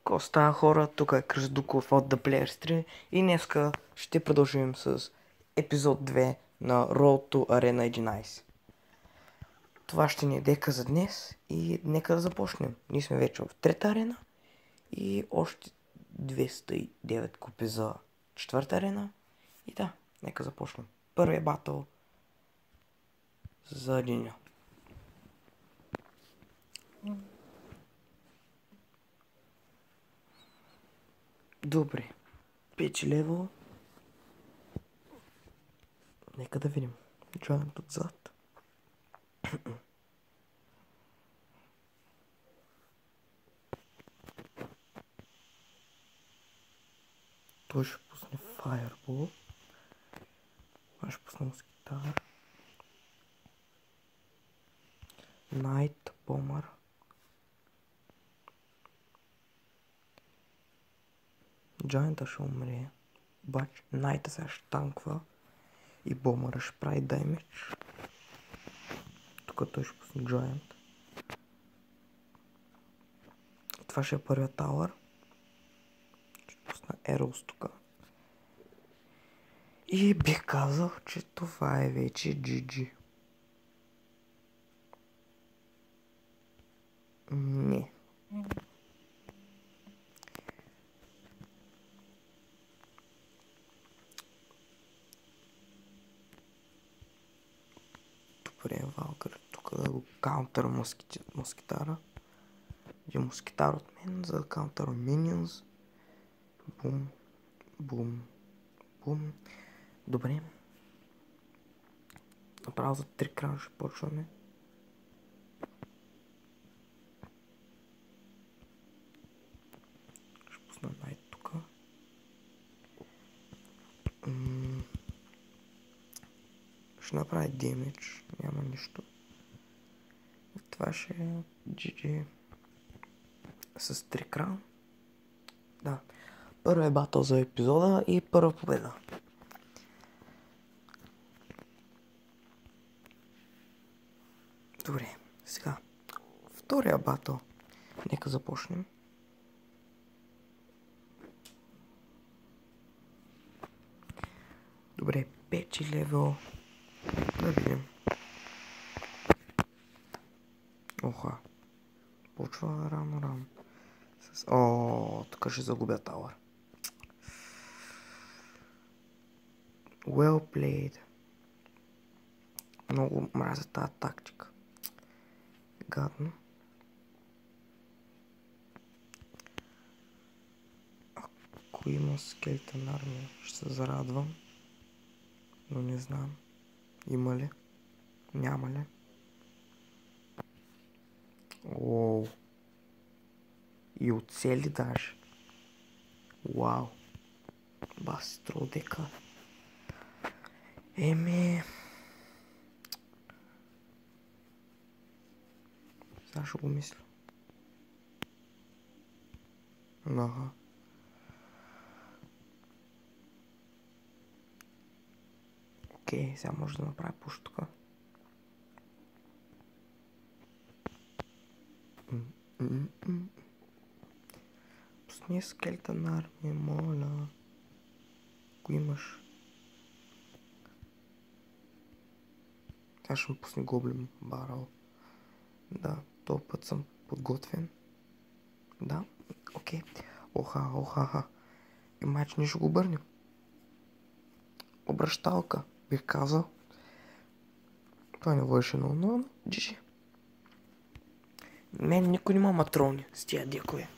Ко става хора, тук е Кръждуков от The Players 3 и днеска ще продължим с епизод 2 на Road to Arena 11. Това ще ни е дека за днес и нека да започнем. Ние сме вече в трета арена и още 209 купи за четвърта арена. И да, нека започнем. Първият батъл за деня. Добре. 5 лево. Нека да видим. Джоинт отзад. Той ще пусне Fireball. Аз ще пусна Москитар. Найт, Бомър. Джайнта ще умре. Обаче Найта сега ще танква. И Бомъра ще прави даймидж. Тук той ще пусне Giant. Това ще е първият тауър. Ще пусна Arrows тук. И бих казал, че това е вече GG. Не. Добре, Валкър тук да го каунтър Москитара. Един Москитар от мен, за да каунтър Minions. Бум, бум, бум. Добре. Направо за 3 крана ще почваме. Ще пусна Найт тук. Ще направи демидж, няма нищо. И това ще е GG с 3 кран. Да. Първо е батъл за епизода и първа победа. Добре, сега. Втория батъл. Нека започнем. Добре, 5 левел. Да видим. Оха. Почва рано. О, тук ще загубя тауър. Well played. Много мразя тази тактика. Гадно. Ако има скелетен армия, ще се зарадвам. Но не знам. Има ли? Няма ли? Оу. И оцели даже. Вау. Баси трудека. Еми... Сега ще го мисля. Ага. Окей, сега може да направя пуш тук. Пусни скелетен армия, моля. Ако имаш. Сега ще ми пусне гоблин барал. Да, този път съм подготвен. Да, окей. Оха. И майч ние ще го обърнем. Обръщалка, бих казал. Той не върши много, но GG. Мен никой не ма матрони с тия декове.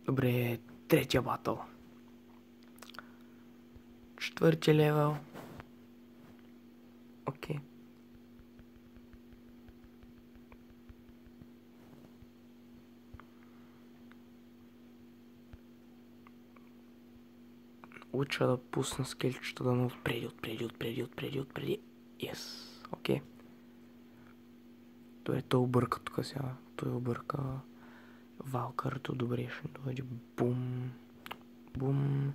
Добре, третия батъл. Четвъртия левел. Окей. Уча да пусна скелчето да отпреди. Yes. Окей. Той обърка тук сега. Той обърка Валкърто. Добре, ще дойде. Бум.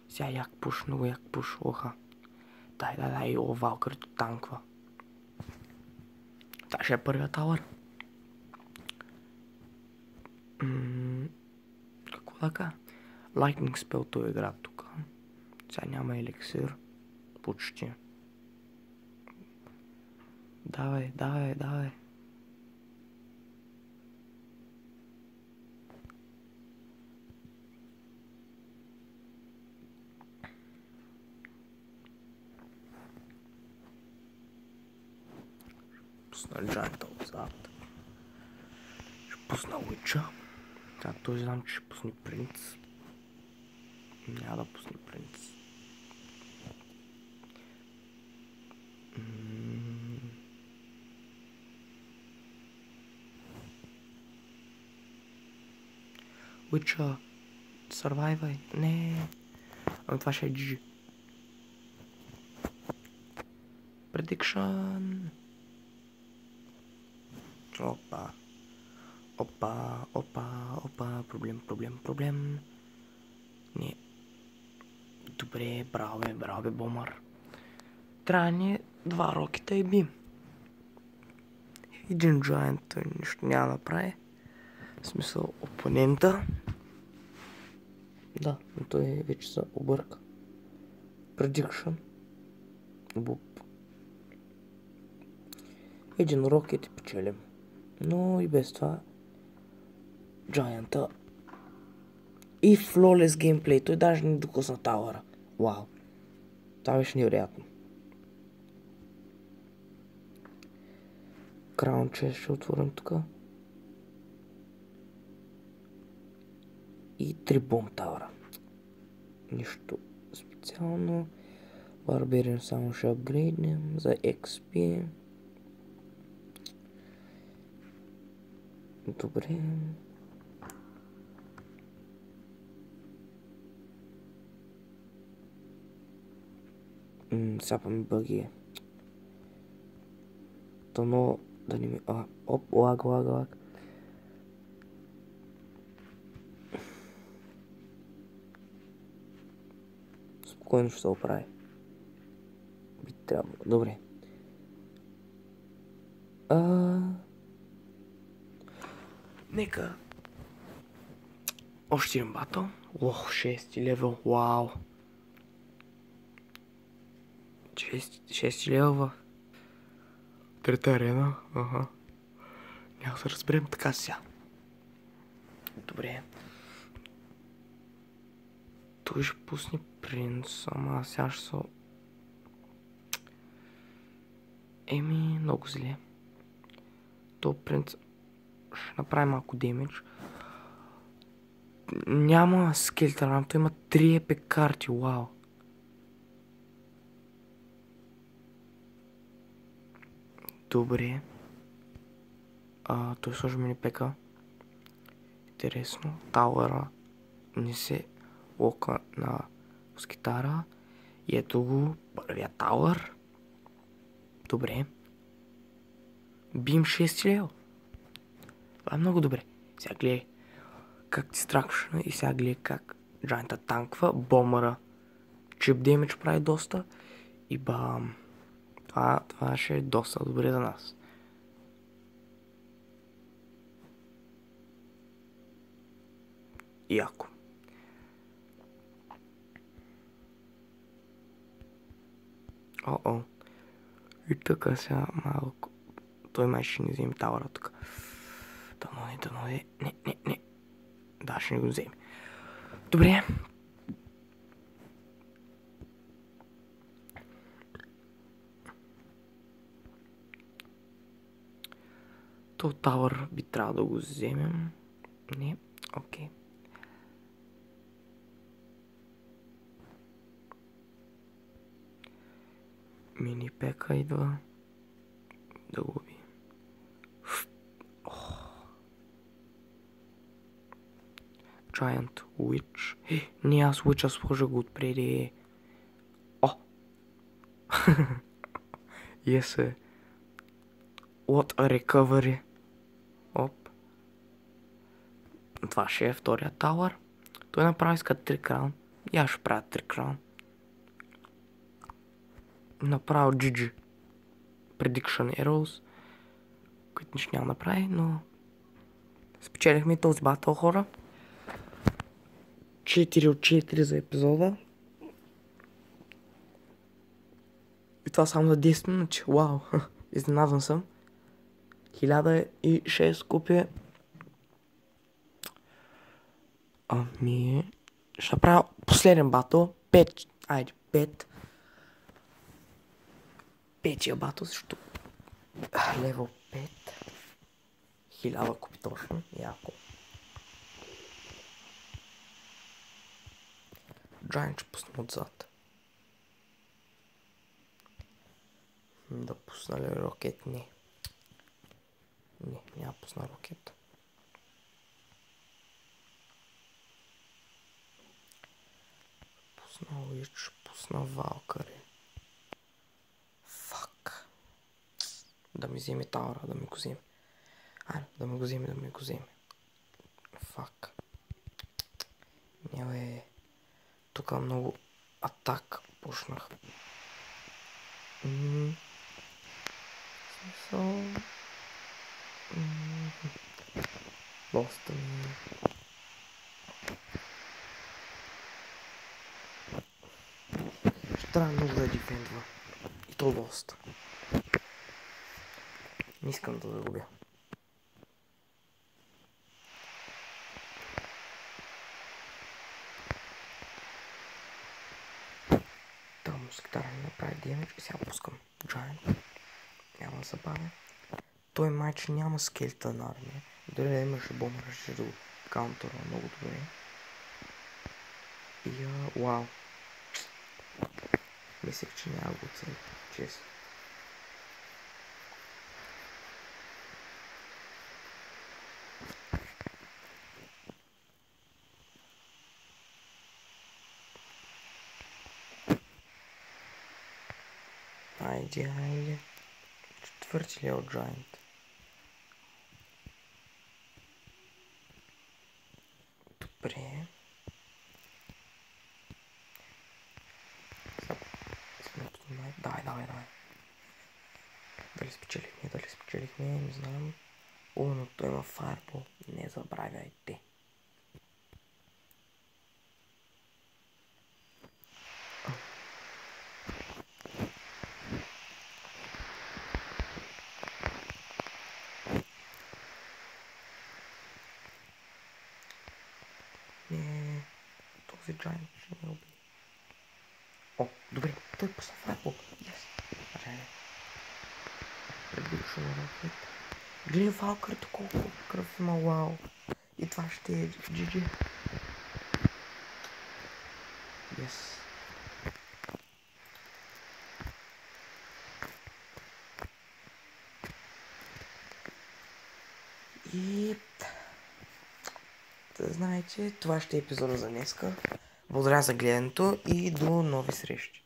Сега як пуш. Оха. Дай. О, Валкърто танква. Това ще е първият тауър. Какво така? Lightning спелто игра тук. Сега няма еликсир. Почти. Давай, давай, давай. Пусна джанта отзад. Ще пусна Уича. Сега той знам, че ще пусне принц. Няма да пусне принц. Уича, сървайвай. Не. Ами това ще е GG. Prediction. Опа. Опа, опа, опа. Проблем. Не. Добре, браво бе, бомър. Трябва ни 2 рокета и бим. Един джайнт той нищо няма да прави. В смисъл опонента. Да, но той вече се обърка. Prediction. Буп. Един рокет и печелим. Но и без това джайнта и флолес геймплей. Той даже не докосна тауъра. Вау. Това беше невероятно. Краун чест ще отворим тук. И 3 бомб тауъра. Нищо специално. Барберин само ще апгрейднем за XP. Добре. Сапа ми бъги. Тоно да не ми... лаг. Спокойно ще се оправи. Би трябвало. Добре. Нека. Още един батъл. 6 левел. Вау. 6 левел в трета арена. Ага. Няма да разберем така сега. Добре. Той ще пусне принц, ама сега ще са... много зле. То принц ще направи малко демидж. Няма скелетър рам, той има 3 епик карти, вау. Добре. Той сложи мини пека. Интересно. Тауъра не се лока на скитара. И ето го, първия тауър. Добре. Бим 6 лева. Това е много добре. Сега гледай как дистракшна и сега гледай как джайнта танква. Бомъра чип демидж прави доста. И бам. Това ще е доста добре за нас. Яко. И така сега малко. Той май ще не вземе тауъра тук. Дано не. Не. Да, ще не го вземе. Добре. То тауър би трябвало да го вземем. Не. Окей. Мини пека идва. Да го уби. Giant Witch. Не, аз Witch сложа го отпреди. Yes. What a recovery. Оп. Това ще е втория тауър. Той направи иска 3 краун. И аз ще правя 3 краун. Направо GG. Prediction Arrows. който нищо няма направи, но спечелихме този батъл, хора. 4 от 4 за епизода. И това само за 10 минути. Вау! Изненадан съм. 1006 купи. Ами... Ще направя последен батъл. 5. Айде, 5. Петия батъл, защото... Левел 5. 1000 купи точно. Яко. Giant ще пусна отзад. Да пусна ли рокет? Не. Не, няма пусна рокет. Пусна Уич, пусна Валкари. Фак. Да ми вземе Таура, да ми го вземе. Да ми го вземе. Фак. Не, тук много атак почнах. Смисъл... Доста ми... Ще трябва много да дефендва. И то доста. Не искам да загубя. Там мускитара ми направи демидж и сега пускам Giant. Няма да забавя. Той майч няма скелетън армия. Дори да имаше бомбър, ще да го каунтъра много добре. И вау. Мислех, че няма го цели. Честно. Айде. Четвърти левел Giant. Добре. Давай. Дали спечелихме, не знам. Но той има Fireball. Не забравяйте. Не, този Giant ще ме убие. Добре, той пусна Fireball. Yes. Гледай Валкърто колко кръв има, вау. И това ще е GG. Yes. И... знаете, това ще е епизода за днеска. Благодаря за гледането и до нови срещи.